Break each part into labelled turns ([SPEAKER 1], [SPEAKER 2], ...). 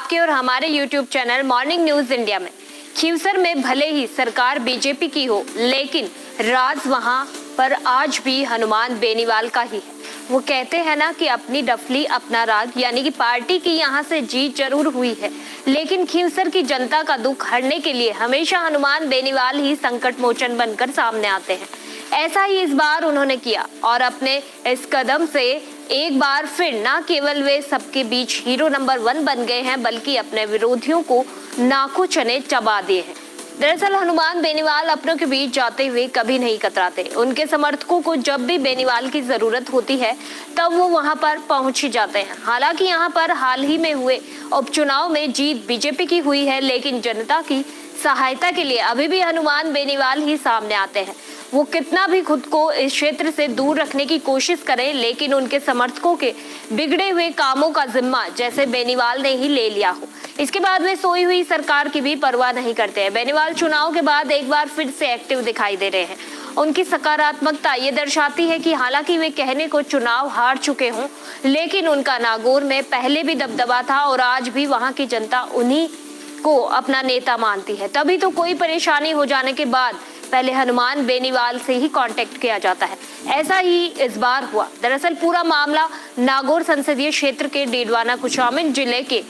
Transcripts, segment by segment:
[SPEAKER 1] आपके और हमारे YouTube channel morning news India में। खींवसर में भले ही सरकार बीजेपी की हो, लेकिन राज वहां पर आज भी हनुमान बेनीवाल का ही है। वो कहते हैं ना कि अपनी डफली अपना राग, यानी कि पार्टी की यहाँ से जीत जरूर हुई है, लेकिन खींवसर की जनता का दुख हरने के लिए हमेशा हनुमान बेनीवाल ही संकट मोचन बनकर सामने आते हैं। ऐसा ही इस बार उन्होंने किया और अपने इस कदम से एक बार फिर न केवल वे सबके बीच हीरो नंबर 1 बन गए हैं, बल्कि अपने विरोधियों को नाकू चने चबा दिए हैं। दरअसल हनुमान बेनीवाल अपनों के बीच जाते हुए कभी नहीं कतराते। उनके समर्थकों को जब भी बेनीवाल की जरूरत होती है तब वो वहां पर पहुंच ही जाते हैं। हालांकि यहां पर हाल ही में हुए उपचुनाव में जीत बीजेपी की हुई है, लेकिन जनता की सहायता के लिए अभी भी हनुमान बेनीवाल ही सामने आते हैं। वो कितना भी खुद को इस क्षेत्र से दूर रखने की कोशिश करें, लेकिन उनके समर्थकों के बिगड़े हुए कामों का जिम्मा जैसे बेनीवाल ने ही ले लिया हो। इसके बाद वे सोई हुई सरकार की भी परवाह नहीं करते हैं। बेनीवाल चुनाव के बाद एक बार फिर से एक्टिव दिखाई दे रहे हैं। उनकी सकारात्मकता ये दर्शाती है कि हालांकि वे कहने को चुनाव हार चुके हों, लेकिन उनका नागौर में पहले भी दबदबा था और आज भी वहां की जनता उन्हीं को अपना नेता मानती है। तभी तो कोई परेशानी हो जाने के बाद पहले हनुमान बेनीवाल से ही कांटेक्ट किया जाता है। ऐसा ही इस बार हुआ। दरअसल पूरा मामला नागौर संसदीय क्षेत्र के डीडवाना कुचामन जिले के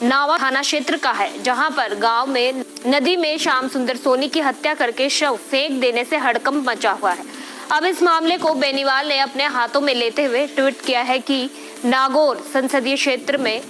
[SPEAKER 1] नावा थाना क्षेत्र का है, जहां पर गांव में नदी में श्याम सुंदर सोनी की हत्या करके शव फेंक देने से हड़कंप मचा हुआ है। अब इस मामले को बेनीवाल ने अपने हाथों में लेते हुए ट्वीट किया है कि नागौर संसदीय क्षेत्र में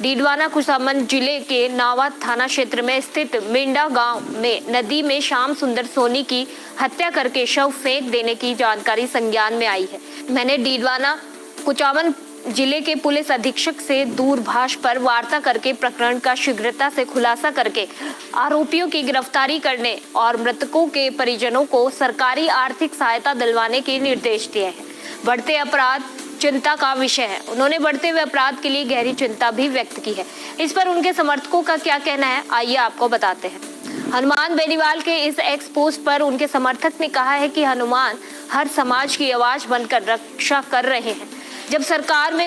[SPEAKER 1] डीडवाना कुचामन जिले के नावा थाना क्षेत्र में स्थित मिंडा गांव में नदी में श्याम सुंदर सोनी की हत्या करके शव फेंक देने की जानकारी संज्ञान में आई है। मैंने डीडवाना कुचामन जिले के पुलिस अधीक्षक से दूरभाष पर वार्ता करके प्रकरण का शीघ्रता से खुलासा करके आरोपियों की गिरफ्तारी करने और मृतकों के परिजनों को सरकारी आर्थिक सहायता दिलवाने के निर्देश दिए हैं। बढ़ते अपराध चिंता का विषय है। उन्होंने बढ़ते हुए अपराध के लिए गहरी चिंता भी व्यक्त की है। इस पर उनके समर्थकों का क्या कहना है, आइए आपको बताते हैं। हनुमान बेनीवाल के इस एक्स पोस्ट पर उनके समर्थक ने कहा है कि हनुमान हर समाज की आवाज बनकर रक्षा कर रहे हैं। जब सरकार में